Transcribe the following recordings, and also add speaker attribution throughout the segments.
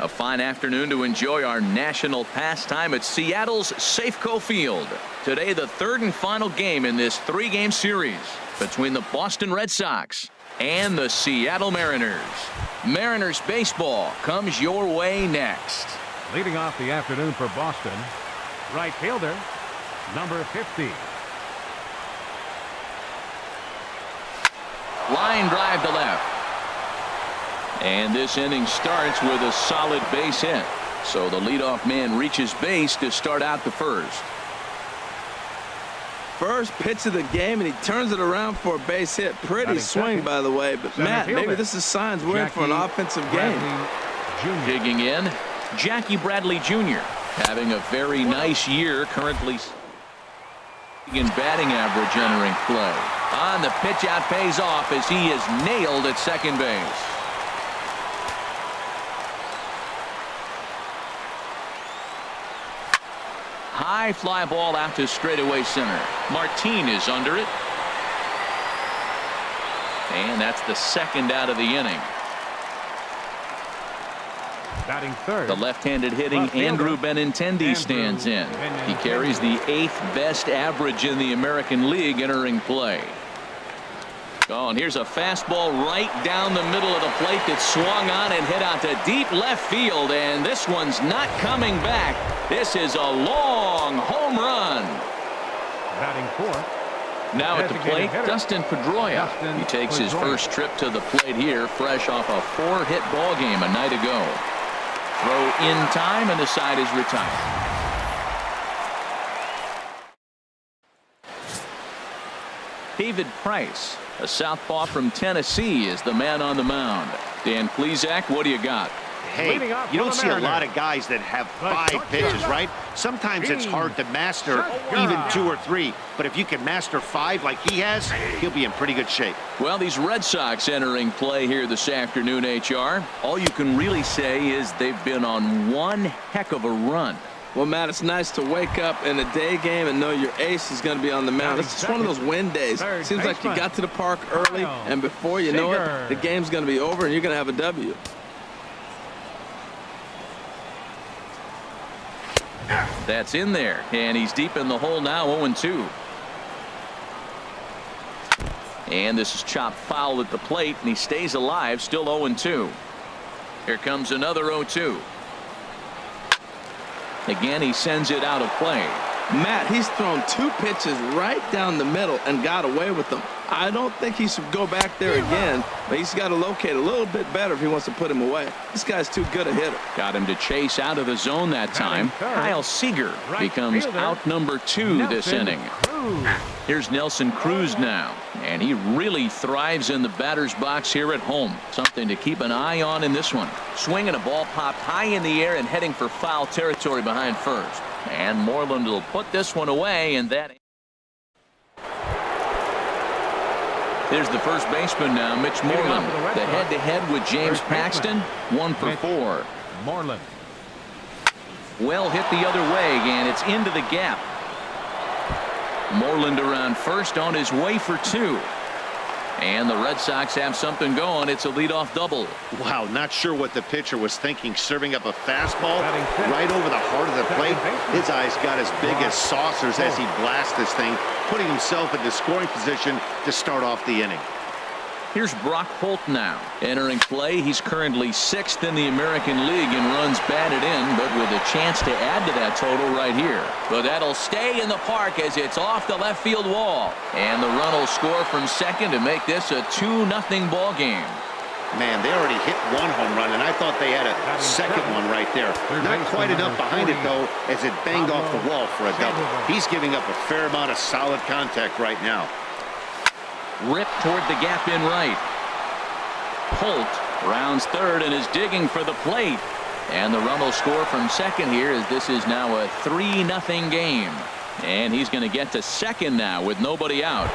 Speaker 1: A fine afternoon to enjoy our national pastime at Seattle's Safeco Field. Today, the third and final game in this three-game series between the Boston Red Sox and the Seattle Mariners. Mariners baseball comes your way next.
Speaker 2: Leading off the afternoon for Boston, right fielder, number 50.
Speaker 1: Line drive to left. And this inning starts with a solid base hit. So the leadoff man reaches base to start out the first.
Speaker 3: First pitch of the game, and he turns it around for a base hit. Pretty swing, by the way. But, Matt, maybe this is signs we're in for an offensive game.
Speaker 1: Digging in, Jackie Bradley Jr. having a very nice year, currently in batting average entering play. On the pitch out pays off as he is nailed at second base. High fly ball out to straightaway center. Martin is under it. And that's the second out of the inning.
Speaker 2: Batting third.
Speaker 1: The left-handed hitting Andrew Benintendi stands in. He carries the 8th best average in the American League entering play. Oh, and here's a fastball right down the middle of the plate that swung on and hit out to deep left field, and this one's not coming back. This is a long home run.
Speaker 2: Batting fourth.
Speaker 1: Now at the plate, Dustin Pedroia. He takes his first trip to the plate here, fresh off a 4-hit ball game a night ago. Throw in time, and the side is retired. David Price, a southpaw from Tennessee, is the man on the mound. Dan Plesac, what do you got?
Speaker 4: Hey, you don't see a lot of guys that have 5 pitches, right? Sometimes it's hard to master even 2 or 3. But if you can master 5 like he has, he'll be in pretty good shape.
Speaker 1: Well, these Red Sox entering play here this afternoon, HR. All you can really say is they've been on one heck of a run.
Speaker 3: Well, Matt, it's nice to wake up in a day game and know your ace is going to be on the mound. It's just one of those win days. Seems like you got to the park early, and before you know it, the game's going to be over and you're going to have a W.
Speaker 1: That's in there, and he's deep in the hole now, 0-2. And this is chopped foul at the plate, and he stays alive, still 0-2. Here comes another 0-2. Again, he sends it out of play.
Speaker 3: Matt, he's thrown 2 pitches right down the middle and got away with them. I don't think he should go back there again, but he's got to locate a little bit better if he wants to put him away. This guy's too good a hitter.
Speaker 1: Got him to chase out of the zone that time. Kyle Seager becomes out number 2 this inning. Here's Nelson Cruz now, and he really thrives in the batter's box here at home. Something to keep an eye on in this one. Swinging a ball popped high in the air and heading for foul territory behind first. And Moreland will put this one away, and that. Here's the first baseman now, Mitch Moreland. The head-to-head with James Paxton, 1 for 4.
Speaker 2: Moreland.
Speaker 1: Well hit the other way, and it's into the gap. Moreland around first on his way for 2. And the Red Sox have something going. It's a leadoff double.
Speaker 4: Wow, not sure what the pitcher was thinking, serving up a fastball right over the heart of the plate. His eyes got as big as saucers as he blasts this thing, putting himself in the scoring position to start off the inning.
Speaker 1: Here's Brock Holt now entering play. He's currently 6th in the American League in runs batted in, but with a chance to add to that total right here. But that'll stay in the park as it's off the left field wall. And the run will score from second to make this a 2-0 ball game.
Speaker 4: Man, they already hit 1 home run, and I thought they had a second one right there. Not quite enough behind it, though, as it banged off the wall for a double. He's giving up a fair amount of solid contact right now.
Speaker 1: Ripped toward the gap in right. Holt rounds third and is digging for the plate. And the run will score from second here as this is now a 3-0 game. And he's going to get to second now with nobody out.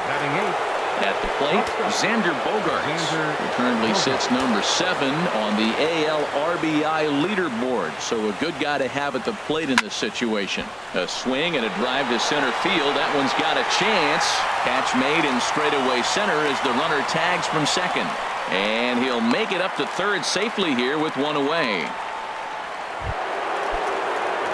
Speaker 1: At the plate, Xander Bogaerts, who currently sits number 7 on the AL RBI leaderboard. So a good guy to have at the plate in this situation. A swing and a drive to center field. That one's got a chance. Catch made in straightaway center as the runner tags from second. And he'll make it up to third safely here with 1 away.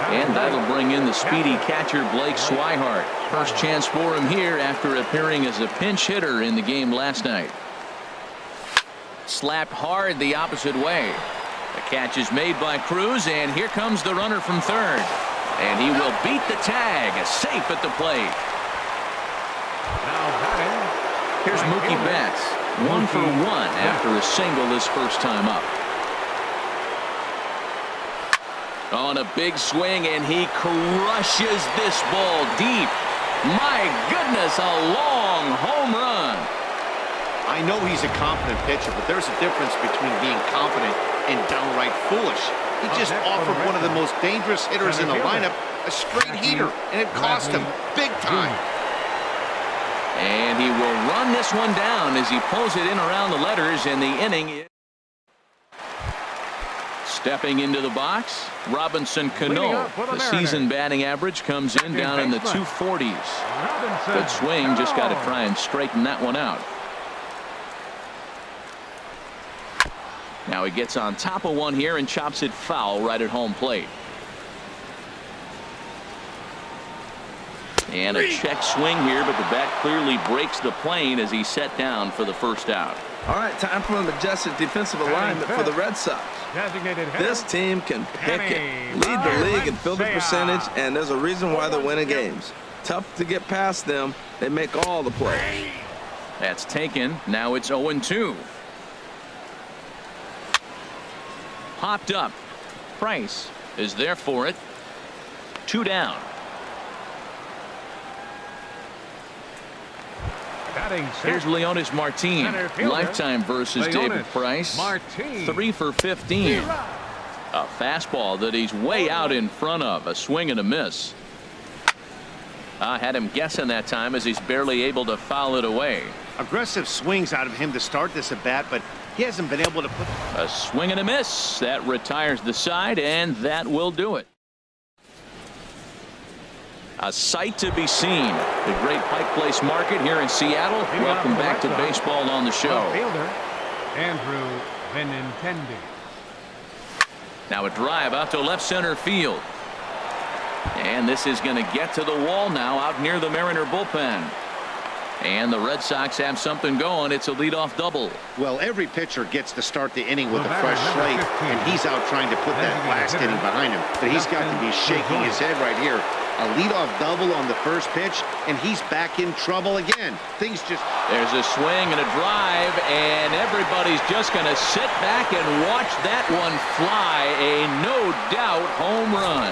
Speaker 1: And that'll bring in the speedy catcher Blake Swihart. First chance for him here after appearing as a pinch hitter in the game last night. Slapped hard the opposite way. The catch is made by Cruz, and here comes the runner from third. And he will beat the tag, safe at the plate. Here's Mookie Betts, 1 for 1 after a single his first time up. On a big swing, and he crushes this ball deep. My goodness, a long home run.
Speaker 4: I know he's a confident pitcher, but there's a difference between being confident and downright foolish. He just offered one of the most dangerous hitters in the lineup a straight heater, and it cost him big time.
Speaker 1: And he will run this one down as he pulls it in around the letters, and the inning. Stepping into the box, Robinson Cano. The season batting average comes in down in the 240s. Good swing, just got to try and straighten that one out. Now he gets on top of one here and chops it foul right at home plate. And a check swing here, but the bat clearly breaks the plane as he's set down for the first out.
Speaker 3: All right, time for a majestic defensive alignment for the Red Sox. This team can pick it, lead the league in fielding percentage, and there's a reason why they're winning games. Tough to get past them. They make all the plays.
Speaker 1: That's taken. Now it's 0-2. Popped up. Price is there for it. 2 down. Here's Leonis Martin. Lifetime versus David Price. 3 for 15. A fastball that he's way out in front of. A swing and a miss. I had him guessing that time as he's barely able to foul it away.
Speaker 4: Aggressive swings out of him to start this at bat, but he hasn't been able to put.
Speaker 1: A swing and a miss. That retires the side, and that will do it. A sight to be seen. The great Pike Place Market here in Seattle. Welcome back to baseball on the show.
Speaker 2: Andrew Benintendi.
Speaker 1: Now a drive out to left center field. And this is going to get to the wall now out near the Mariner bullpen. And the Red Sox have something going. It's a leadoff double.
Speaker 4: Well, every pitcher gets to start the inning with a fresh slate, and he's out trying to put that last inning behind him. But he's got to be shaking his head right here. A leadoff double on the first pitch, and he's back in trouble again. Things just...
Speaker 1: There's a swing and a drive, and everybody's just going to sit back and watch that one fly. A no-doubt home run.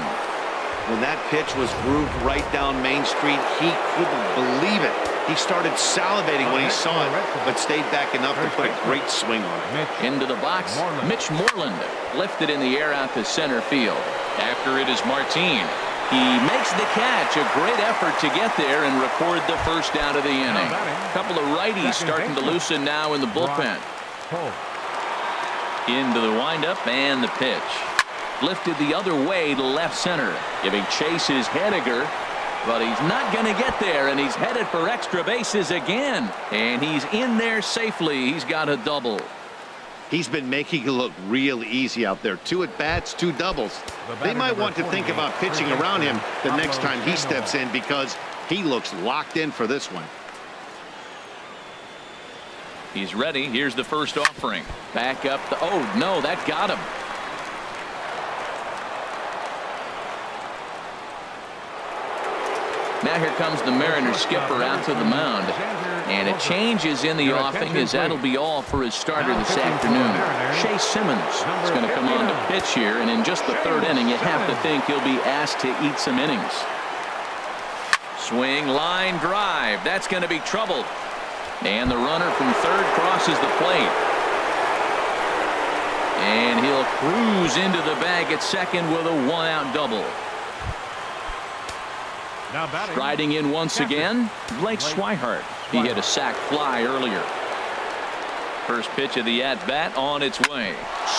Speaker 4: When that pitch was grooved right down Main Street, he couldn't believe it. He started salivating when he saw it, but stayed back enough to put a great swing on it.
Speaker 1: Into the box, Mitch Moreland lifted in the air out to center field. After it is Martin. He makes the catch. A great effort to get there and record the first out of the inning. A couple of righties starting to loosen now in the bullpen. Into the windup and the pitch. Lifted the other way to left center. Giving chase is Hediger. But he's not going to get there, and he's headed for extra bases again. And he's in there safely. He's got a double.
Speaker 4: He's been making it look real easy out there. 2 at-bats, 2 doubles. They might want to think about pitching around him the next time he steps in because he looks locked in for this one.
Speaker 1: He's ready. Here's the first offering. Back up. Oh, no, that got him. Now here comes the Mariners skipper out to the mound. And a change is in the offing as that'll be all for his starter this afternoon. Shea Simmons is going to come on to pitch here, and in just the 3rd inning, you have to think he'll be asked to eat some innings. Swing, line, drive. That's going to be trouble. And the runner from third crosses the plate. And he'll cruise into the bag at second with a 1-out double. Striding in once again, Blake Swihart. He hit a sac fly earlier. First pitch of the at-bat on its way.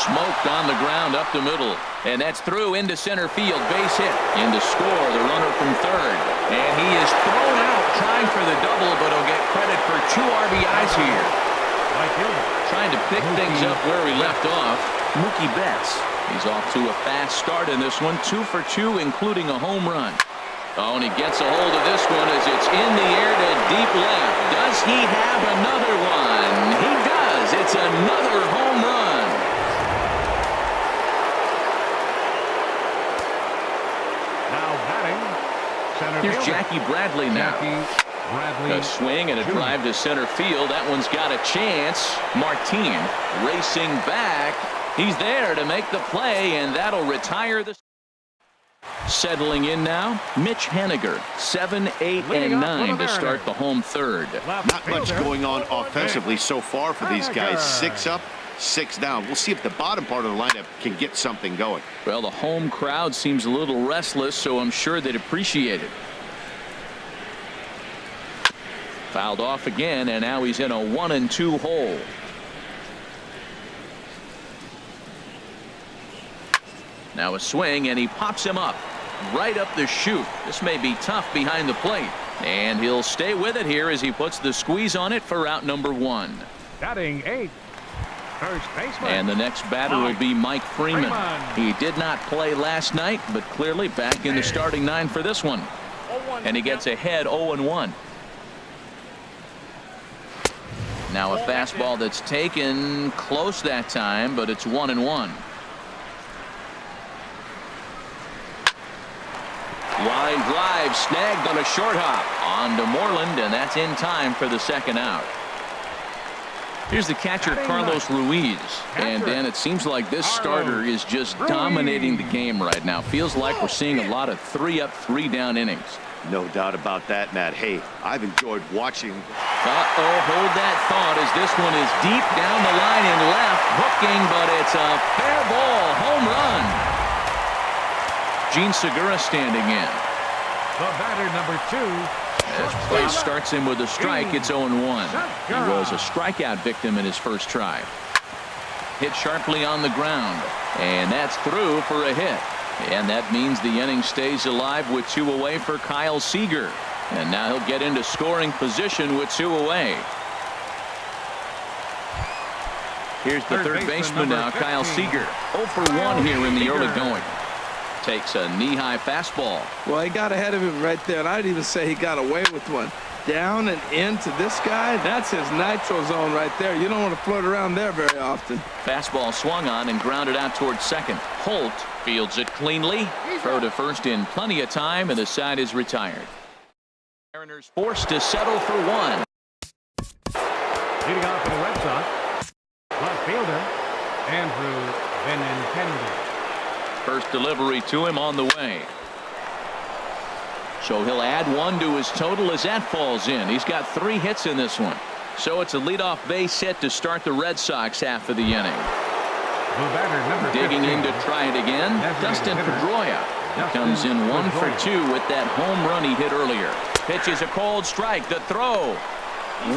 Speaker 1: Smoked on the ground up the middle. And that's through into center field. Base hit. In to score, the runner from third. And he is thrown out trying for the double, but he'll get credit for 2 RBIs here. Trying to pick things up where he left off. Mookie Betts. He's off to a fast start in this one. 2 for 2, including a home run. Oh, and he gets a hold of this one as it's in the air to deep left. Does he have another one? He does. It's another home run.
Speaker 2: Now batting, center
Speaker 1: Here's
Speaker 2: fielder.
Speaker 1: Jackie Bradley now. A swing and a drive to center field. That one's got a chance. Martin racing back. He's there to make the play, and that'll retire the. Settling in now, Mitch Haniger, 7, 8, and 9 to start the home third.
Speaker 4: Not much going on offensively so far for these guys. 6 up, 6 down. We'll see if the bottom part of the lineup can get something going.
Speaker 1: Well, the home crowd seems a little restless, so I'm sure they'd appreciate it. Fouled off again, and now he's in a 1-2 hole. Now a swing, and he pops him up right up the chute. This may be tough behind the plate, and he'll stay with it here as he puts the squeeze on it for out number 1.
Speaker 2: Batting 8, first baseman.
Speaker 1: And the next batter will be Mike Freeman. He did not play last night, but clearly back in the starting 9 for this one. And he gets ahead 0-1. Now a fastball that's taken close that time, but it's 1-1. Line drive snagged on a short hop on to Moreland, and that's in time for the second out. Here's the catcher, Carlos Ruiz. And Dan, it seems like this starter is just dominating the game right now. Feels like we're seeing a lot of 3-up, 3-down innings.
Speaker 4: No doubt about that, Matt. Hey, I've enjoyed watching.
Speaker 1: Hold that thought as this one is deep down the line and left, hooking, but it's a fair ball, home run. Gene Segura standing in.
Speaker 2: The batter, number 2.
Speaker 1: As play starts him with a strike, it's 0-1. He was a strikeout victim in his first try. Hit sharply on the ground, and that's through for a hit. And that means the inning stays alive with 2 away for Kyle Seager. And now he'll get into scoring position with 2 away. Here's the third baseman now, Kyle Seager. 0 for 1 here in the early going. Takes a knee-high fastball.
Speaker 3: Well, he got ahead of him right there, and I'd even say he got away with one. Down and into this guy, that's his nitro zone right there. You don't want to float around there very often.
Speaker 1: Fastball swung on and grounded out towards second. Holt fields it cleanly. Throw to first in plenty of time, and the side is retired. Mariners forced to settle for 1.
Speaker 2: Leading off for the Red Sox, left fielder, Andrew Benintendi.
Speaker 1: First delivery to him on the way. So he'll add 1 to his total as that falls in. He's got 3 hits in this one. So it's a leadoff base hit to start the Red Sox half of the inning. Digging in to try it again, Dustin Pedroia. He comes in 1 for 2 with that home run he hit earlier. Pitches a cold strike. The throw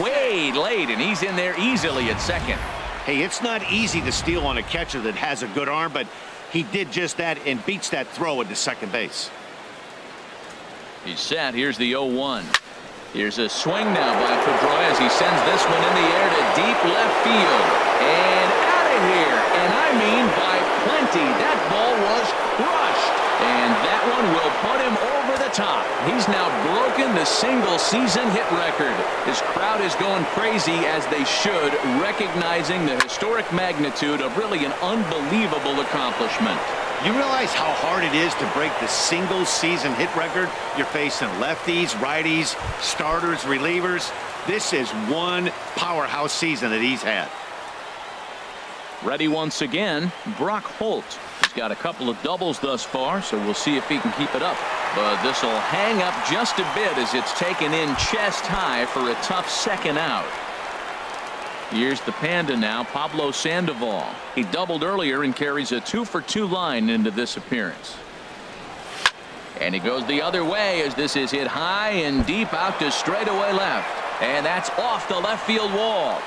Speaker 1: way late, and he's in there easily at second.
Speaker 4: Hey, it's not easy to steal on a catcher that has a good arm, but he did just that and beats that throw into second base.
Speaker 1: He's set. Here's the 0-1. Here's a swing now by Pedroia as he sends this one in the air to deep left field. And out of here. And I mean by plenty. That ball was crushed. And that one will put him over the top. He's now broken the single-season hit record. His crowd is going crazy, as they should, recognizing the historic magnitude of really an unbelievable accomplishment.
Speaker 4: You realize how hard it is to break the single-season hit record? You're facing lefties, righties, starters, relievers. This is one powerhouse season that he's had.
Speaker 1: Ready once again, Brock Holt. He's got a couple of doubles thus far, so we'll see if he can keep it up. But this will hang up just a bit as it's taken in chest high for a tough second out. Here's the Panda now, Pablo Sandoval. He doubled earlier and carries a 2 for 2 line into this appearance. And he goes the other way as this is hit high and deep out to straightaway left. And that's off the left field wall.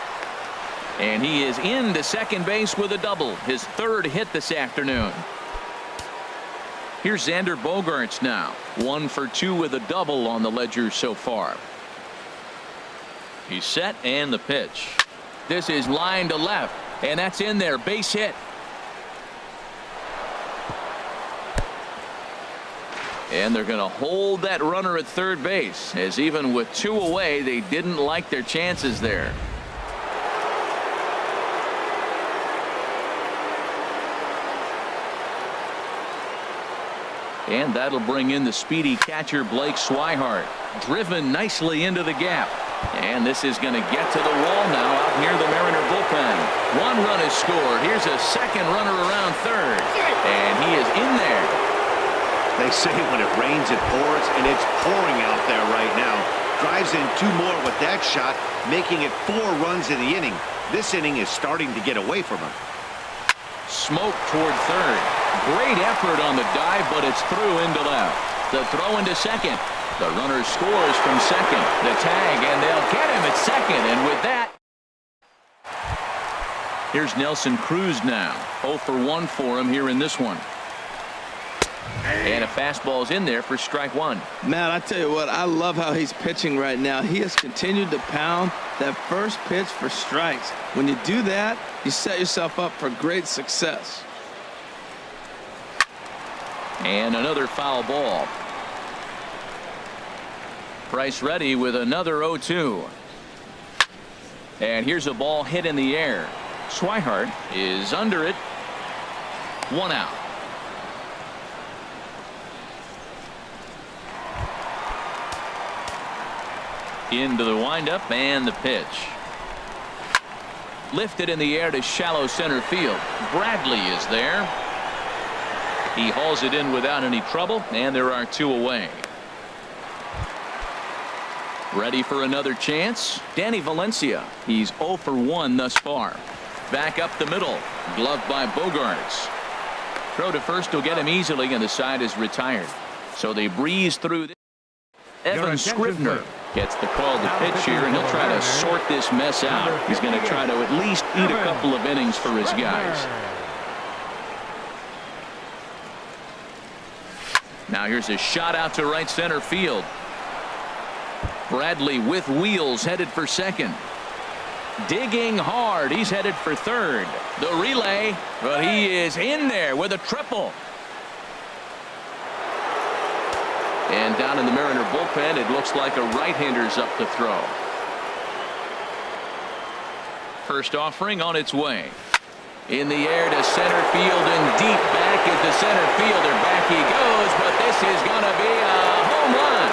Speaker 1: And he is into second base with a double, his 3rd hit this afternoon. Here's Xander Bogaerts now, 1 for 2 with a double on the ledger so far. He's set, and the pitch. This is line to left, and that's in there, base hit. And they're going to hold that runner at third base, as even with 2 away, they didn't like their chances there. And that'll bring in the speedy catcher Blake Swihart, driven nicely into the gap. And this is going to get to the wall now out near the Mariner bullpen. 1 run is scored. Here's a second runner around third, and he is in there.
Speaker 4: They say when it rains, it pours, and it's pouring out there right now. Drives in 2 more with that shot, making it 4 runs in the inning. This inning is starting to get away from him.
Speaker 1: Smoke toward third. Great effort on the dive, but it's through into left. The throw into second. The runner scores from second. The tag, and they'll get him at second. And with that, here's Nelson Cruz now. 0 for 1 for him here in this one. And a fastball's in there for strike 1.
Speaker 3: Matt, I tell you what, I love how he's pitching right now. He has continued to pound that first pitch for strikes. When you do that, you set yourself up for great success.
Speaker 1: And another foul ball. Price ready with another 0-2. And here's a ball hit in the air. Swihart is under it. 1 out. Into the windup and the pitch. Lifted in the air to shallow center field. Bradley is there. He hauls it in without any trouble, and there are 2 away. Ready for another chance? Danny Valencia. He's 0 for 1 thus far. Back up the middle. Gloved by Bogarts. Throw to first will get him easily, and the side is retired. So they breeze through this. Evan Scribner gets the call to pitch here, and he'll try to sort this mess out. He's going to try to at least eat a couple of innings for his guys. Now here's a shot out to right center field. Bradley with wheels headed for second. Digging hard. He's headed for third. The relay, but he is in there with a triple. And down in the Mariner bullpen, it looks like a right-hander's up to throw. First offering on its way. In the air to center field, and deep back is the center fielder. Back he goes, but this is going to be a home run.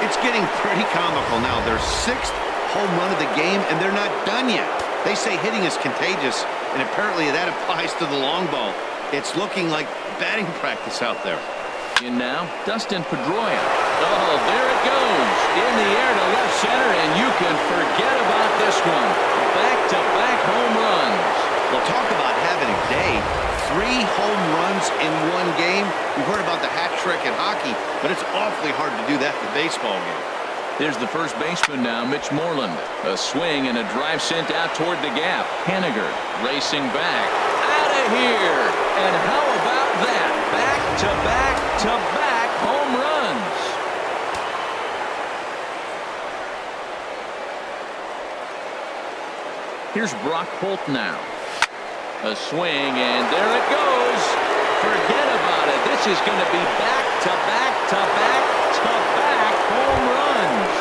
Speaker 4: It's getting pretty comical now. Their 6th home run of the game, and they're not done yet. They say hitting is contagious, and apparently that applies to the long ball. It's looking like batting practice out there.
Speaker 1: In now, Dustin Pedroia. Oh, there it goes. In the air to left center, and you can forget about this one. Back-to-back home runs.
Speaker 4: Well, talk about having a day. 3 home runs in 1 game. We've heard about the hat trick in hockey, but it's awfully hard to do that in a baseball game.
Speaker 1: There's the first baseman now, Mitch Moreland. A swing and a drive sent out toward the gap. Henniger racing back. Out of here. And how about that? Back-to-back-to-back home runs. Here's Brock Holt now. A swing, and there it goes. Forget about it. This is going to be back-to-back-to-back-to-back home runs.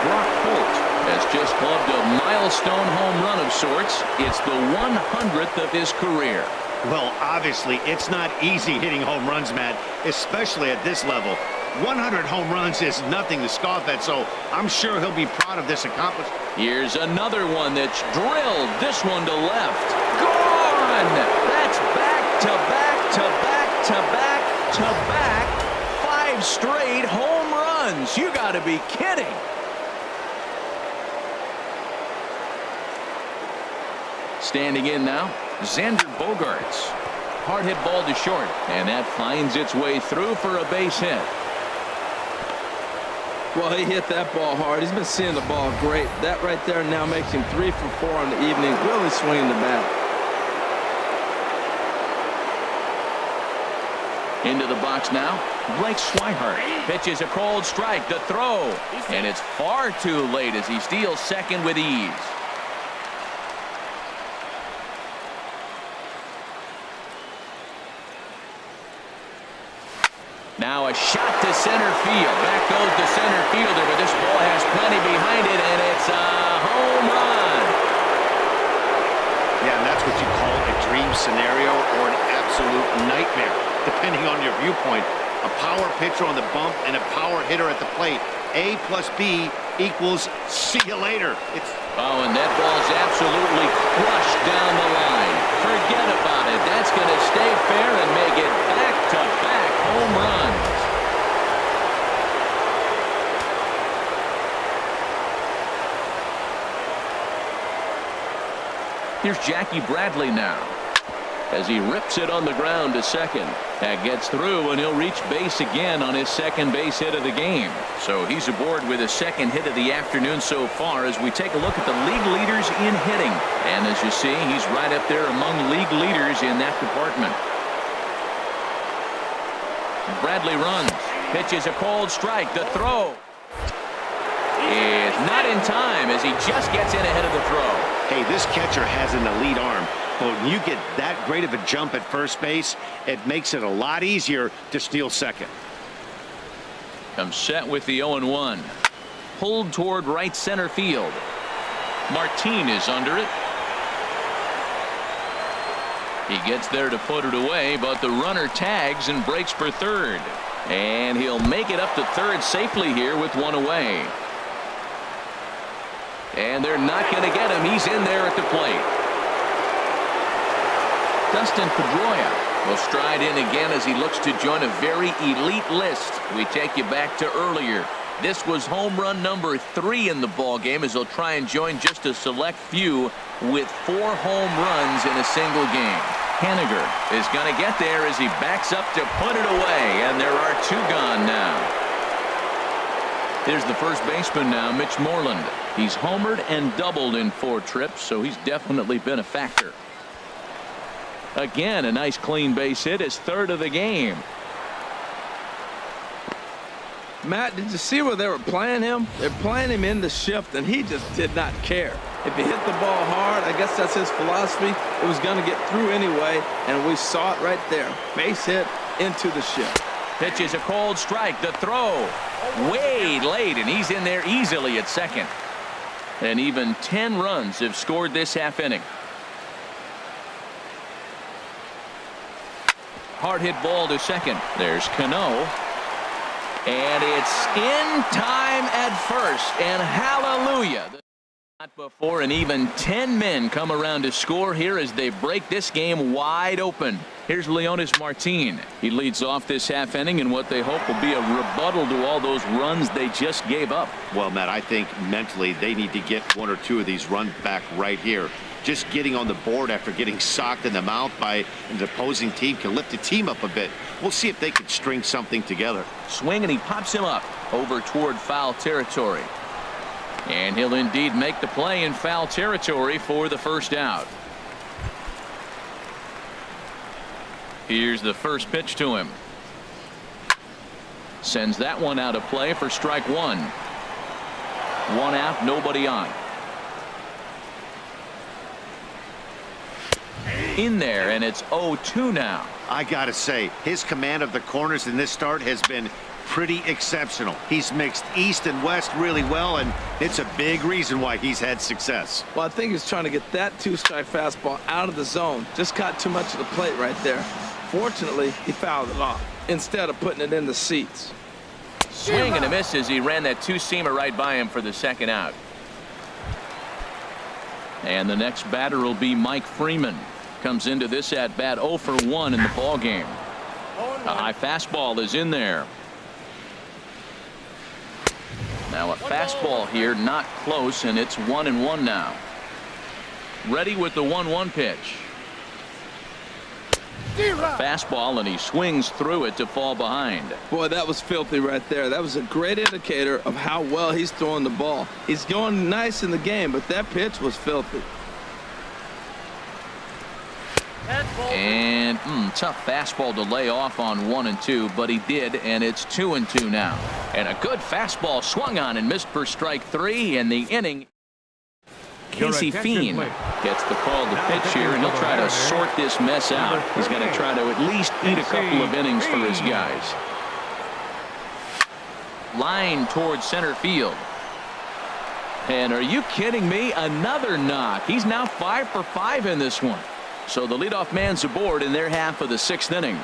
Speaker 1: Brock Holt has just clubbed a milestone home run of sorts. It's the 100th of his career.
Speaker 4: Well, obviously, it's not easy hitting home runs, Matt, especially at this level. 100 home runs is nothing to scoff at, so I'm sure he'll be proud of this accomplishment.
Speaker 1: Here's another one that's drilled. This one to left. Gone! That's back-to-back-to-back-to-back-to-back. 5 straight home runs. You got to be kidding. Standing in now, Xander Bogarts. Hard hit ball to short, and that finds its way through for a base hit.
Speaker 3: Well, he hit that ball hard. He's been seeing the ball great. That right there now makes him 3 for 4 on the evening. Really swinging the bat.
Speaker 1: Into the box now, Blake Swihart pitches a cold strike. The throw, and it's far too late as he steals second with ease. Now a shot to center field. Back goes the center fielder, but this ball has plenty behind it, and it's a home run.
Speaker 4: Yeah, and that's what you call a dream scenario or an absolute nightmare, depending on your viewpoint. A power pitcher on the bump and a power hitter at the plate. A plus B equals see you later.
Speaker 1: Oh, and that ball's absolutely crushed down the line. Forget about it. That's going to stay fair and make it back-to-back home runs. Here's Jackie Bradley now, as he rips it on the ground to second. That gets through, and he'll reach base again on his second base hit of the game. So he's aboard with his second hit of the afternoon so far as we take a look at the league leaders in hitting. And as you see, he's right up there among league leaders in that department. Bradley runs, pitches a cold strike. The throw is not in time as he just gets in ahead of the throw.
Speaker 4: Hey, this catcher has an elite arm. But when you get that great of a jump at first base, it makes it a lot easier to steal second.
Speaker 1: Comes set with the 0-1. Pulled toward right center field. Martin is under it. He gets there to put it away, but the runner tags and breaks for third. And he'll make it up to third safely here with one away. And they're not going to get him. He's in there at the plate. Dustin Pedroia will stride in again as he looks to join a very elite list. We take you back to earlier. This was home run number 3 in the ball game as he'll try and join just a select few with 4 home runs in a single game. Haniger is going to get there as he backs up to put it away, and there are 2 gone now. Here's the first baseman now, Mitch Moreland. He's homered and doubled in 4 trips, so he's definitely been a factor. Again, a nice clean base hit, his 3rd of the game.
Speaker 3: Matt, did you see where they were playing him? They're playing him in the shift, and he just did not care. If he hit the ball hard, I guess that's his philosophy. It was going to get through anyway, and we saw it right there. Base hit into the shift.
Speaker 1: Pitches a cold strike. The throw way late, and he's in there easily at second. And even 10 runs have scored this half inning. Hard hit ball to second. There's Cano. And it's in time at first. And hallelujah. Not before, and even 10 men come around to score here as they break this game wide open. Here's Leonis Martin. He leads off this half inning in what they hope will be a rebuttal to all those runs they just gave up.
Speaker 4: Well, Matt, I think mentally they need to get 1 or 2 of these runs back right here. Just getting on the board after getting socked in the mouth by an opposing team can lift the team up a bit. We'll see if they can string something together.
Speaker 1: Swing, and he pops him up over toward foul territory. And he'll indeed make the play in foul territory for the first out. Here's the first pitch to him. Sends that one out of play for strike 1. 1 out, nobody on. In there, and it's 0-2 now.
Speaker 4: I gotta say, his command of the corners in this start has been pretty exceptional. He's mixed east and west really well, and it's a big reason why he's had success.
Speaker 3: Well, I think he's trying to get that 2-strike fastball out of the zone. Just caught too much of the plate right there. Fortunately, he fouled it off instead of putting it in the seats.
Speaker 1: Swing and a miss as he ran that 2-seamer right by him for the second out. And the next batter will be Mike Freeman. Comes into this at bat 0 for 1 in the ball game. A high fastball is in there. Now a fastball here, not close, and it's 1-1 now. Ready with the 1-1 pitch. Fastball, and he swings through it to fall behind.
Speaker 3: Boy, that was filthy right there. That was a great indicator of how well he's throwing the ball. He's going nice in the game, but that pitch was filthy.
Speaker 1: And tough fastball to lay off on 1 and 2, but he did, and it's 2-2 now. And a good fastball swung on and missed for strike 3 in the inning. Casey Fiend gets the call to pitch here, and he'll try to sort this mess out. He's going to try to at least eat a couple of innings for his guys. Line towards center field. And are you kidding me? Another knock. He's now 5 for 5 in this one. So the leadoff man's aboard in their half of the 6th inning.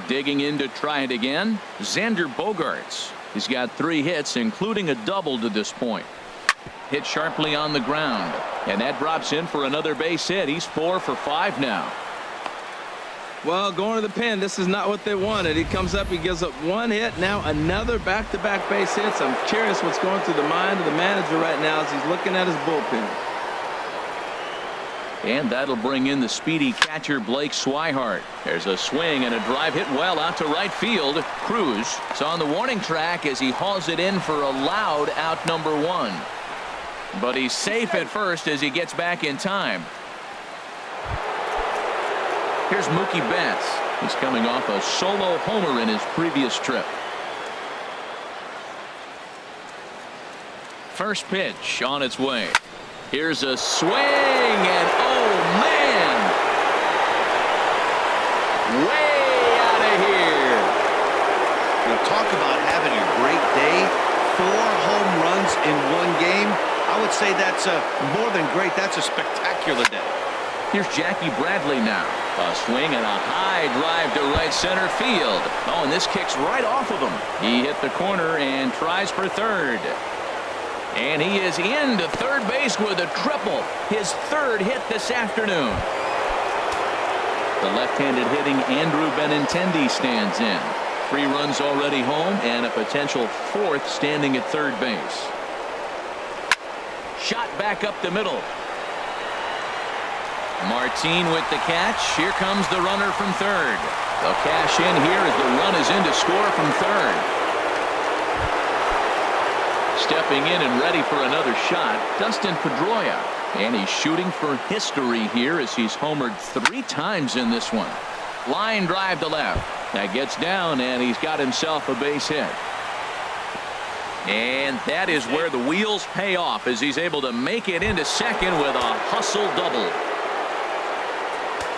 Speaker 1: Digging in to try it again, Xander Bogaerts. He's got 3 hits, including a double to this point. Hit sharply on the ground, and that drops in for another base hit. He's 4 for 5 now.
Speaker 3: Well, going to the pen, this is not what they wanted. He comes up, he gives up 1 hit, now another back-to-back base hits. I'm curious what's going through the mind of the manager right now as he's looking at his bullpen.
Speaker 1: And that'll bring in the speedy catcher Blake Swihart. There's a swing and a drive hit well out to right field. Cruz is on the warning track as he hauls it in for a loud out number 1. But he's safe at first as he gets back in time. Here's Mookie Betts. He's coming off a solo homer in his previous trip. First pitch on its way. Here's a swing, and oh man, way out of here.
Speaker 4: Now talk about having a great day. 4 home runs in 1 game. I would say that's more than great. That's a spectacular day.
Speaker 1: Here's Jackie Bradley now. A swing and a high drive to right center field. Oh, and this kicks right off of him. He hit the corner and tries for third. And he is into third base with a triple. His 3rd hit this afternoon. The left-handed hitting Andrew Benintendi stands in. 3 runs already home and a potential 4th standing at third base. Shot back up the middle. Martin with the catch. Here comes the runner from third. They'll cash in here as the run is in to score from third. Stepping in and ready for another shot, Dustin Pedroia. And he's shooting for history here as he's homered 3 times in this one. Line drive to left. That gets down, and he's got himself a base hit. And that is where the wheels pay off as he's able to make it into second with a hustle double.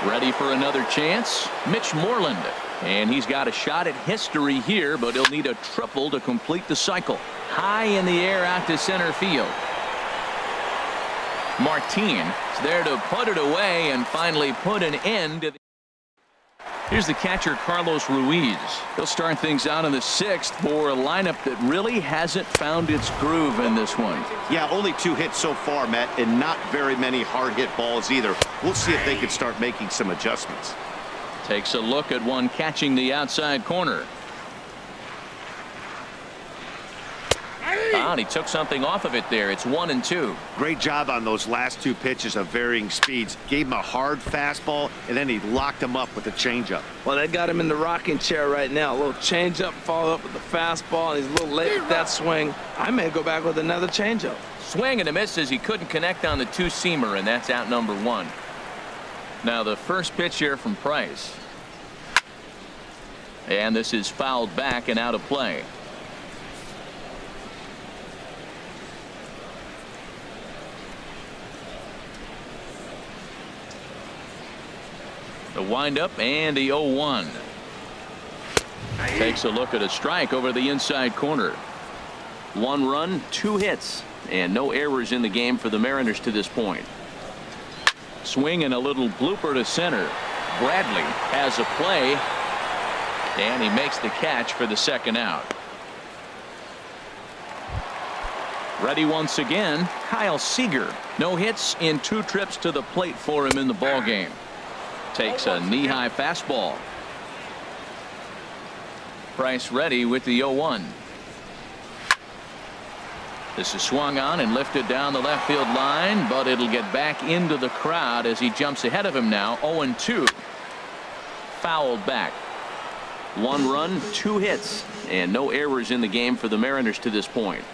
Speaker 1: Ready for another chance, Mitch Moreland. And he's got a shot at history here, but he'll need a triple to complete the cycle. High in the air out to center field. Martin is there to put it away and finally put an end to the... Here's the catcher Carlos Ruiz. He'll start things out in the 6th for a lineup that really hasn't found its groove in this one.
Speaker 4: Yeah, only 2 hits so far, Matt, and not very many hard hit balls either. We'll see if they can start making some adjustments.
Speaker 1: Takes a look at one catching the outside corner. And he took something off of it there. It's 1-2.
Speaker 4: Great job on those last 2 pitches of varying speeds. Gave him a hard fastball, and then he locked him up with a changeup.
Speaker 3: Well, they got him in the rocking chair right now. A little changeup, followed up with the fastball, and he's a little late with that swing. I may go back with another changeup.
Speaker 1: Swing and a miss as he couldn't connect on the 2-seamer, and that's out number 1. Now the first pitch here from Price. And this is fouled back and out of play. The windup and the 0-1. Takes a look at a strike over the inside corner. 1 run, 2 hits, and no errors in the game for the Mariners to this point. Swing and a little blooper to center. Bradley has a play, and he makes the catch for the 2nd out. Ready once again, Kyle Seager. No hits in 2 trips to the plate for him in the ballgame. Takes a knee-high fastball. Price ready with the 0-1. This is swung on and lifted down the left field line, but it'll get back into the crowd as he jumps ahead of him now. 0-2. Fouled back. 1 run, 2 hits, and no errors in the game for the Mariners to this point.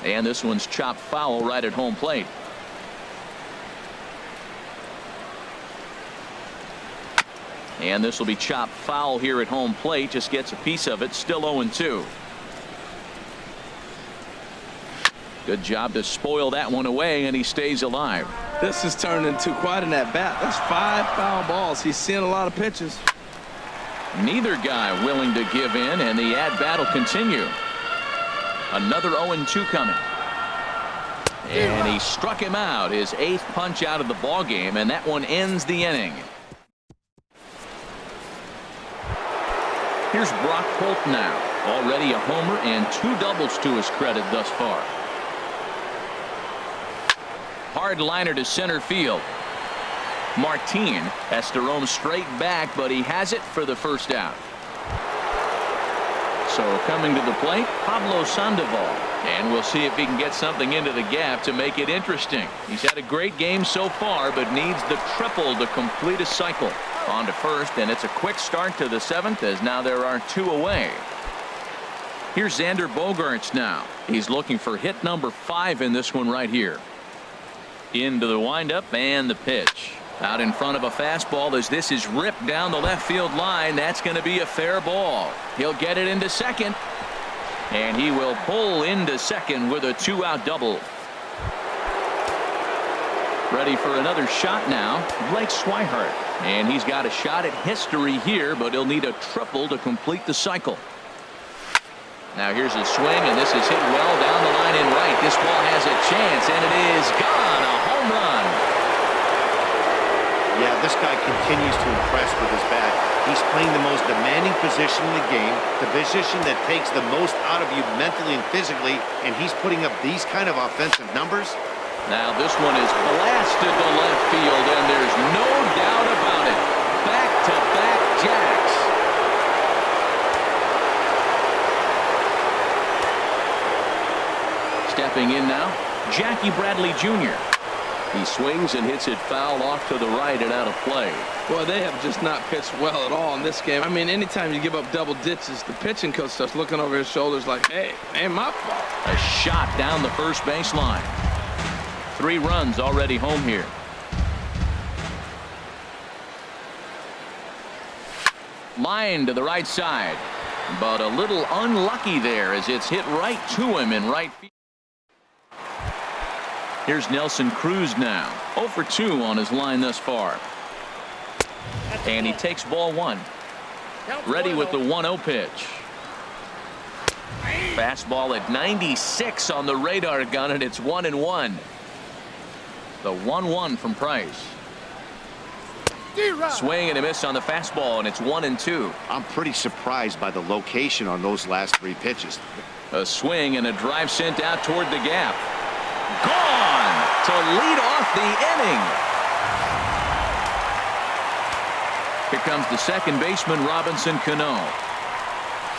Speaker 1: And this one's chopped foul right at home plate. And this will be chopped foul here at home plate. Just gets a piece of it. Still 0-2. Good job to spoil that one away, and he stays alive.
Speaker 3: This has turned into quite an at-bat. That's 5 foul balls. He's seeing a lot of pitches.
Speaker 1: Neither guy willing to give in, and the at-bat will continue. Another 0-2 coming. And he struck him out, his 8th punch out of the ball game, and that one ends the inning. Here's Brock Holt now. Already a homer and 2 doubles to his credit thus far. Hard liner to center field. Martin has to roam straight back, but he has it for the first out. So coming to the plate, Pablo Sandoval. And we'll see if he can get something into the gap to make it interesting. He's had a great game so far, but needs the triple to complete a cycle. On to first, and it's a quick start to the 7th, as now there are 2 away. Here's Xander Bogaerts now. He's looking for hit number 5 in this one right here. Into the windup and the pitch. Out in front of a fastball as this is ripped down the left field line. That's going to be a fair ball. He'll get it into second. And he will pull into second with a 2-out double. Ready for another shot now, Blake Swihart. And he's got a shot at history here, but he'll need a triple to complete the cycle. Now here's a swing, and this is hit well down the line in right. This ball has a chance, and it is gone. A home run.
Speaker 4: Yeah, this guy continues to impress with his bat. He's playing the most demanding position in the game, the position that takes the most out of you mentally and physically, and he's putting up these kind of offensive numbers.
Speaker 1: Now this one is blasted to left field, and there's no doubt about it. Back-to-back jacks. Stepping in now, Jackie Bradley Jr. He swings and hits it foul off to the right and out of play.
Speaker 3: Well, they have just not pitched well at all in this game. I mean, anytime you give up double ditches, the pitching coach starts looking over his shoulders like, hey, ain't my fault.
Speaker 1: A shot down the first baseline. 3 runs already home here. Line to the right side, but a little unlucky there as it's hit right to him in right field. Here's Nelson Cruz now. 0 for 2 on his line thus far. And he takes ball 1. Ready with the 1-0 pitch. Fastball at 96 on the radar gun, and it's 1-1. The 1-1 from Price. Swing and a miss on the fastball, and it's 1-2.
Speaker 4: I'm pretty surprised by the location on those last 3 pitches.
Speaker 1: A swing and a drive sent out toward the gap. Gone to lead off the inning. Here comes the second baseman, Robinson Cano.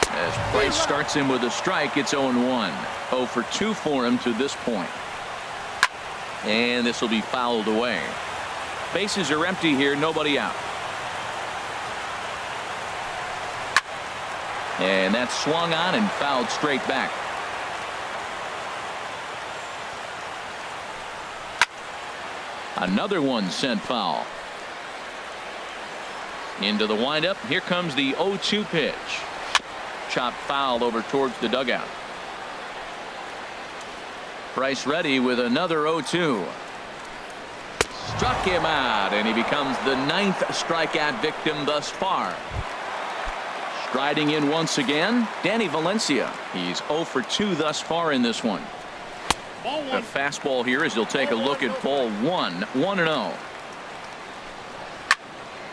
Speaker 1: As Price starts him with a strike, it's 0-1. 0 for 2 for him to this point. And this will be fouled away. Bases are empty here, nobody out. And that's swung on and fouled straight back. Another one sent foul. Into the windup. Here comes the 0-2 pitch. Chopped foul over towards the dugout. Price ready with another 0-2. Struck him out, and he becomes the 9th strikeout victim thus far. Striding in once again, Danny Valencia. He's 0 for 2 thus far in this one. A fastball here as he'll take a look at ball 1. 1-0.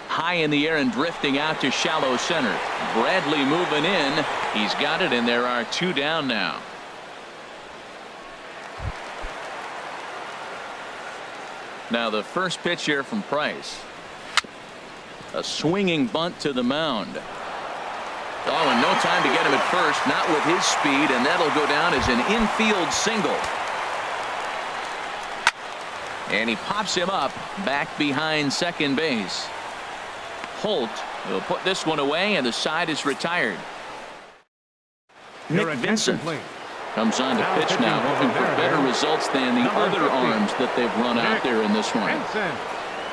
Speaker 1: High in the air and drifting out to shallow center. Bradley moving in. He's got it, and there are 2 down now. Now the first pitch here from Price. A swinging bunt to the mound. Oh, and no time to get him at first. Not with his speed, and that'll go down as an infield single. And he pops him up back behind second base. Holt will put this one away, and the side is retired. Nick Vincent comes on to pitch now, hoping for better results than the other arms that they've run out there in this one.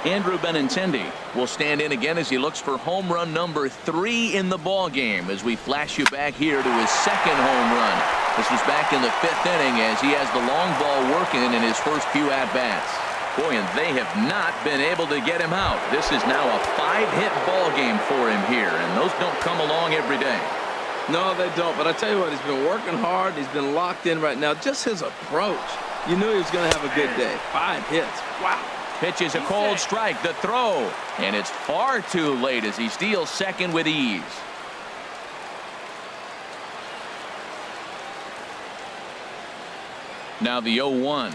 Speaker 1: Andrew Benintendi will stand in again as he looks for home run number 3 in the ball game, as we flash you back here to his second home run. This was back in the 5th inning as he has the long ball working in his first few at-bats. Boy, and they have not been able to get him out. This is now a 5-hit ball game for him here, and those don't come along every day.
Speaker 3: No, they don't. But I tell you what, he's been working hard. He's been locked in right now. Just his approach. You knew he was going to have a good day. 5 hits. Wow.
Speaker 1: Pitch is a cold strike. The throw. And it's far too late as he steals second with ease. Now the 0-1.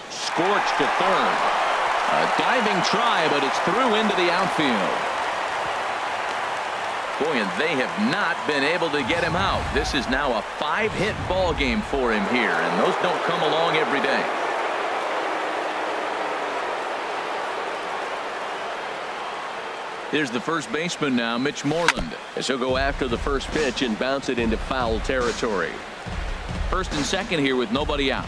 Speaker 1: Scorched to third. A diving try, but it's through into the outfield. Boy, and they have not been able to get him out. This is now a 5-hit ball game for him here, and those don't come along every day. Here's the first baseman now, Mitch Moreland, as he'll go after the first pitch and bounce it into foul territory. First and second here with nobody out.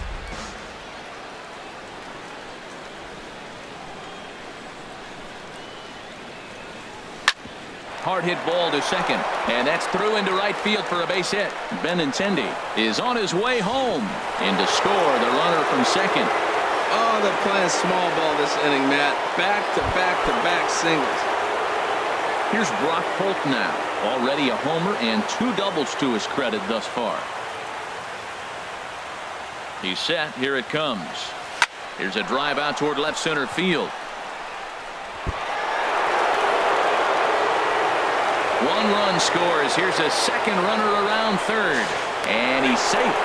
Speaker 1: Hard hit ball to second, and that's through into right field for a base hit. Benintendi is on his way home, and to score the runner from second.
Speaker 3: Oh, they're playing small ball this inning, Matt. Back-to-back singles.
Speaker 1: Here's Brock Holt now, already a homer and 2 doubles to his credit thus far. He's set. Here it comes. Here's a drive out toward left center field. One run scores. Here's a second runner around third, and he's safe.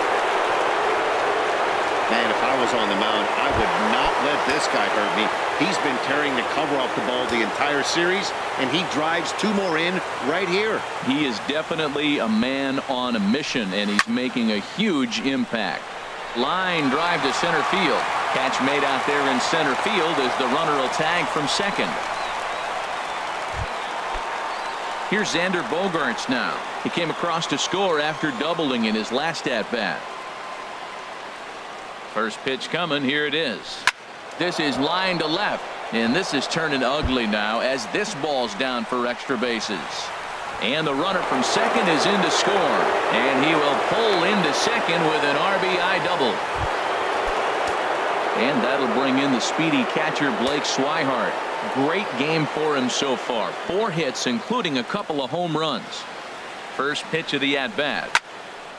Speaker 4: Man, if I was on the mound, I would not let this guy hurt me. He's been tearing the cover off the ball the entire series, and he drives 2 more in right here.
Speaker 1: He is definitely a man on a mission, and he's making a huge impact. Line drive to center field. Catch made out there in center field as the runner will tag from second. Here's Xander Bogaerts now. He came across to score after doubling in his last at-bat. First pitch coming. Here it is. This is line to left, and this is turning ugly now as this ball's down for extra bases. And the runner from second is in to score, and he will pull into second with an RBI double. And that'll bring in the speedy catcher Blake Swihart. Great game for him so far. 4 hits, including a couple of home runs. First pitch of the at-bat.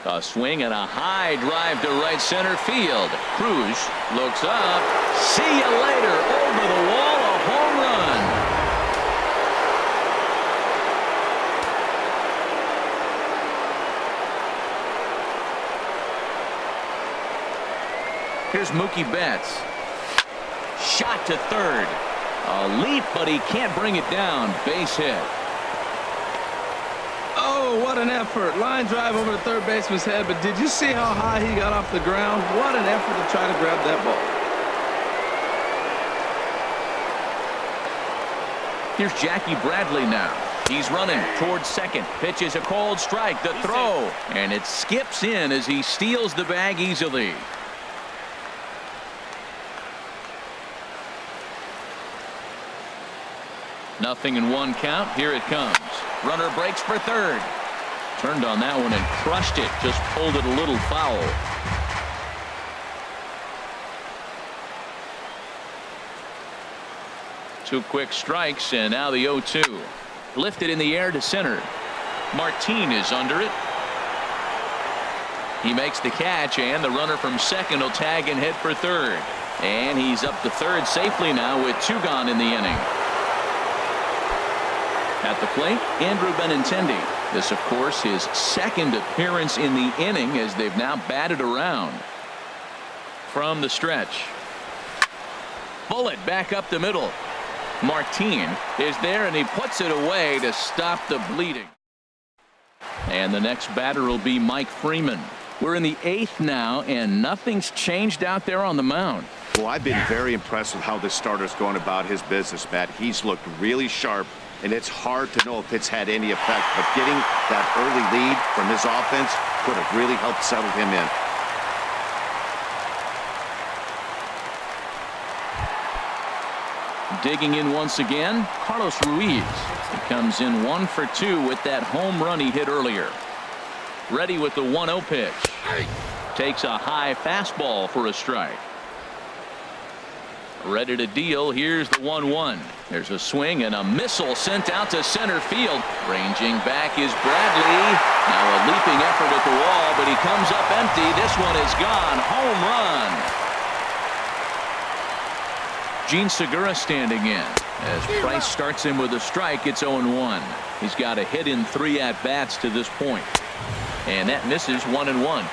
Speaker 1: A swing and a high drive to right center field. Cruz looks up. See you later. Over the wall, a home run. Here's Mookie Betts. Shot to third. A leap, but he can't bring it down. Base hit.
Speaker 3: Oh, what an effort. Line drive over the third baseman's head, but did you see how high he got off the ground? What an effort to try to grab that ball.
Speaker 1: Here's Jackie Bradley now. He's running towards second. Pitch is a cold strike. The throw, and it skips in as he steals the bag easily. Nothing in 1 count. Here it comes. Runner breaks for third. Turned on that one and crushed it. Just pulled it a little foul. Two quick strikes, and now the 0-2. Lifted in the air to center. Martin is under it. He makes the catch, and the runner from second will tag and hit for third. And he's up to third safely now with 2 gone in the inning. At the plate, Andrew Benintendi. This, of course, his second appearance in the inning as they've now batted around. From the stretch. Bullet back up the middle. Martin is there, and he puts it away to stop the bleeding. And the next batter will be Mike Freeman. We're in the 8th now, and nothing's changed out there on the mound.
Speaker 4: Well, I've been very impressed with how this starter's going about his business, Matt. He's looked really sharp, and it's hard to know if it's had any effect. But getting that early lead from his offense could have really helped settle him in.
Speaker 1: Digging in once again, Carlos Ruiz. He comes in 1 for 2 with that home run he hit earlier. Ready with the 1-0 pitch. Takes a high fastball for a strike. Ready to deal. Here's the 1-1. There's a swing and a missile sent out to center field. Ranging back is Bradley. Now a leaping effort at the wall, but he comes up empty. This one is gone. Home run. Gene Segura standing in. As Price starts him with a strike, it's 0-1. He's got a hit in 3 at-bats to this point. And that misses 1-1.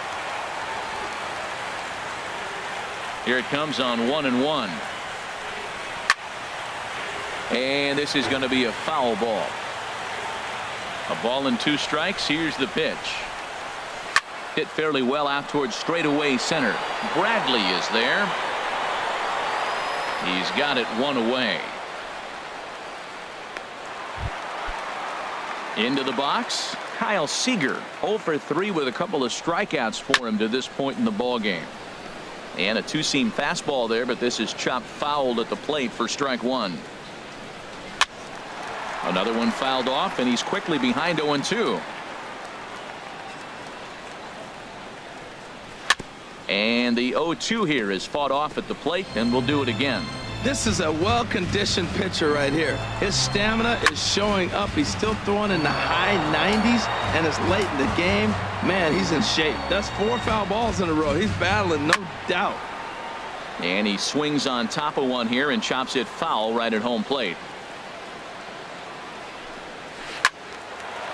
Speaker 1: Here it comes on 1-1. And this is going to be a foul ball. A ball and 2 strikes. Here's the pitch. Hit fairly well out towards straightaway center. Bradley is there. He's got it 1 away. Into the box, Kyle Seager, 0 for 3 with a couple of strikeouts for him to this point in the ball game. And a 2-seam fastball there, but this is chopped fouled at the plate for strike 1. Another one fouled off, and he's quickly behind 0-2. And the 0-2 here is fought off at the plate, and we'll do it again.
Speaker 3: This is a well-conditioned pitcher right here. His stamina is showing up. He's still throwing in the high 90s, and it's late in the game. Man, he's in shape. That's 4 foul balls in a row. He's battling, no doubt.
Speaker 1: And he swings on top of one here and chops it foul right at home plate.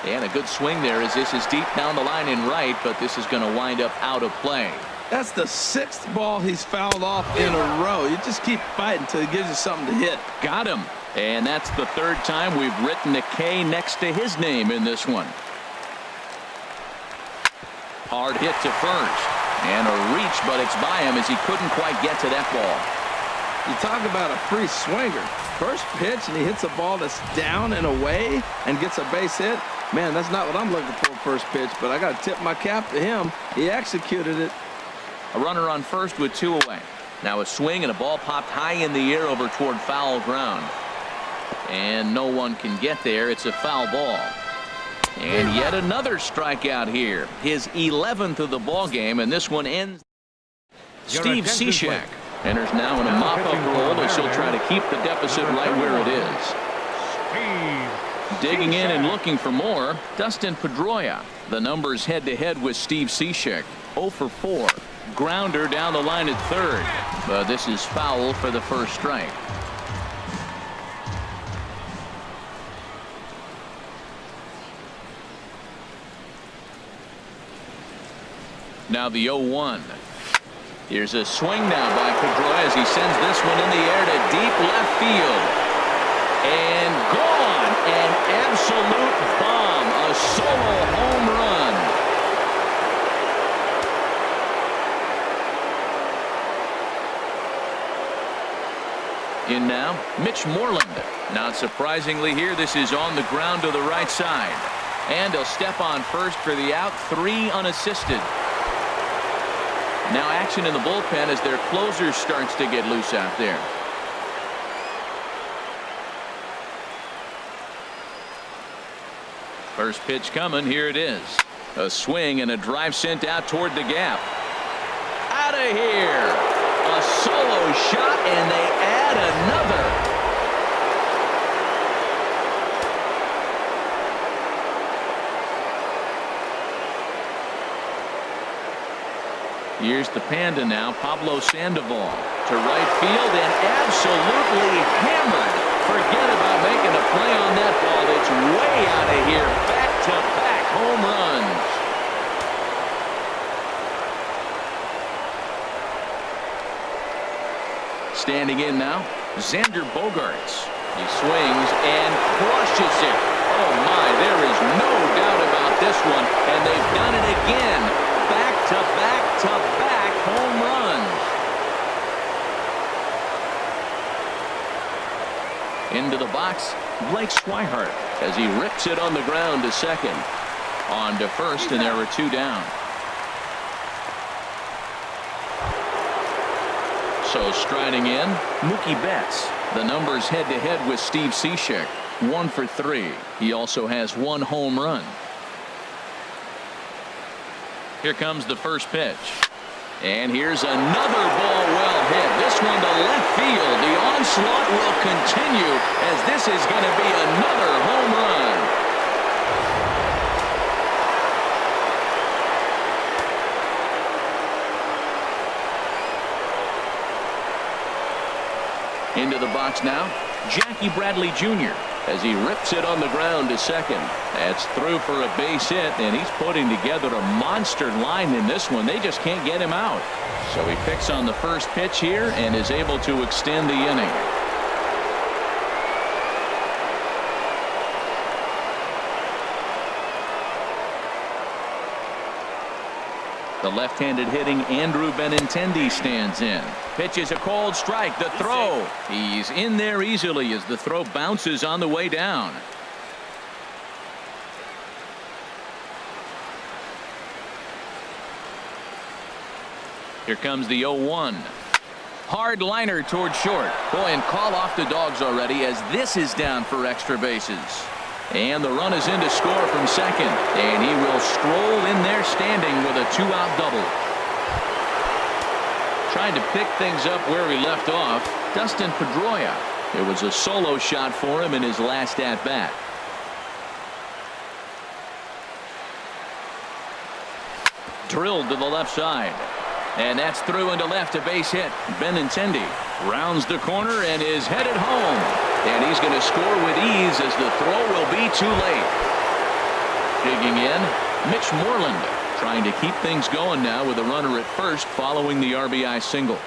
Speaker 1: And a good swing there as this is deep down the line in right, but this is going to wind up out of play.
Speaker 3: That's the 6th ball he's fouled off in a row. You just keep fighting until he gives you something to hit.
Speaker 1: Got him. And that's the 3rd time we've written a K next to his name in this one. Hard hit to first. And a reach, but it's by him as he couldn't quite get to that ball.
Speaker 3: You talk about a free swinger. First pitch, and he hits a ball that's down and away and gets a base hit. Man, that's not what I'm looking for first pitch, but I got to tip my cap to him. He executed it.
Speaker 1: A runner on first with 2 away. Now a swing and a ball popped high in the air over toward foul ground. And no one can get there. It's a foul ball. And yet another strikeout here. His 11th of the ball game, and this one ends. Steve Cishek enters now in a mop-up role as he'll try to keep the deficit right where it is. Digging in and looking for more, Dustin Pedroia. The numbers head-to-head with Steve Cishek. 0 for 4. Grounder down the line at 3rd. But this is foul for the first strike. Now the 0-1. Here's a swing now by Pedroia as he sends this one in the air to deep left field. And gone. An absolute bomb. A solo home run. In now, Mitch Moreland. Not surprisingly here, this is on the ground to the right side. And he'll step on first for the out, 3 unassisted. Now action in the bullpen as their closer starts to get loose out there. First pitch coming, here it is. A swing and a drive sent out toward the gap. Out of here. A solo shot, and they add another. Here's the Panda now, Pablo Sandoval to right field and absolutely hammered. Forget about making a play on that ball. It's way out of here. Back-to-back home runs. Standing in now, Xander Bogaerts. He swings and crushes it. Oh my, there is no doubt about this one. And they've done it again. Back-to-back-to-back home runs. Into the box, Blake Swihart as he rips it on the ground to second. On to first, and there are 2 down. So striding in, Mookie Betts. The numbers head-to-head with Steve Cishek. 1 for 3. He also has 1 home run. Here comes the first pitch. And here's another ball well hit. This one to left field. The onslaught will continue as this is going to be another home run. Into the box now, Jackie Bradley Jr. as he rips it on the ground to second. That's through for a base hit, and he's putting together a monster line in this one. They just can't get him out. So he picks on the first pitch here and is able to extend the inning. The left-handed hitting Andrew Benintendi stands in. Pitch is a called strike. The throw. He's in there easily as the throw bounces on the way down. Here comes the 0-1. Hard liner toward short. Boy, and call off the dogs already as this is down for extra bases. And the run is in to score from second. And he will stroll in there standing with a 2-out double. Trying to pick things up where he left off, Dustin Pedroia. It was a solo shot for him in his last at-bat. Drilled to the left side. And that's through into left, a base hit. Benintendi rounds the corner and is headed home. And he's going to score with ease as the throw will be too late. Digging in, Mitch Moreland trying to keep things going now with a runner at first following the RBI single.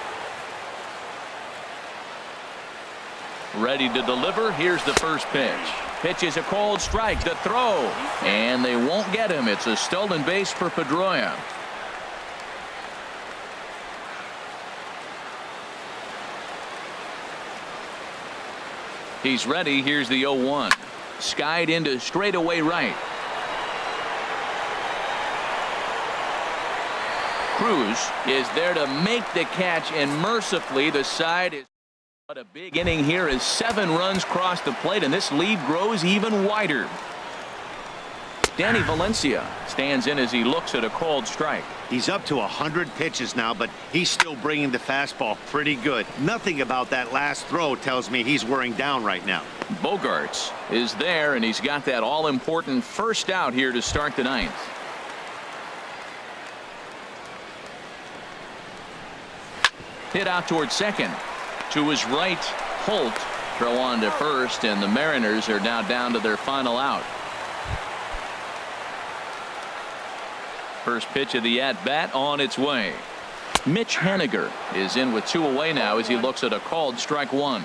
Speaker 1: Ready to deliver. Here's the first pitch. Pitch is a called strike. The throw. And they won't get him. It's a stolen base for Pedroia. He's ready. Here's the 0-1. Skied into straightaway right. Cruz is there to make the catch, and mercifully the side is. But a big inning here as 7 runs cross the plate, and this lead grows even wider. Danny Valencia stands in as he looks at a called strike.
Speaker 4: He's up to 100 pitches now, but he's still bringing the fastball pretty good. Nothing about that last throw tells me he's wearing down right now.
Speaker 1: Bogarts is there, and he's got that all-important first out here to start the 9th. Hit out towards second. To his right, Holt. Throw on to first, and the Mariners are now down to their final out. First pitch of the at-bat on its way. Mitch Haniger is in with 2 away now as he looks at a called strike 1.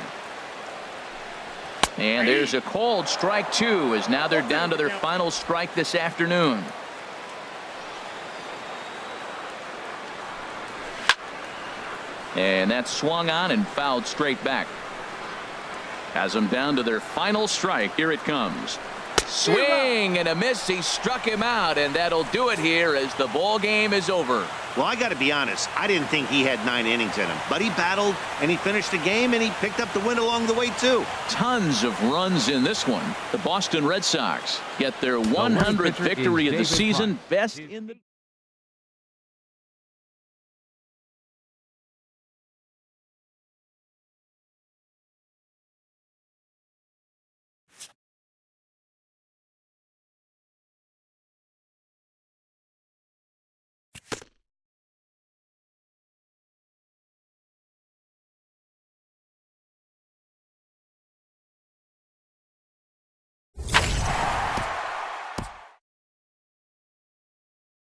Speaker 1: And there's a called strike 2 as now they're down to their final strike this afternoon. And that's swung on and fouled straight back. Has them down to their final strike. Here it comes. Swing and a miss. He struck him out, and that'll do it here as the ball game is over.
Speaker 4: Well, I got to be honest, I didn't think he had 9 innings in him, but he battled and he finished the game and he picked up the win along the way too.
Speaker 1: Tons of runs in this one. The Boston Red Sox get their 100th victory of the season, best in the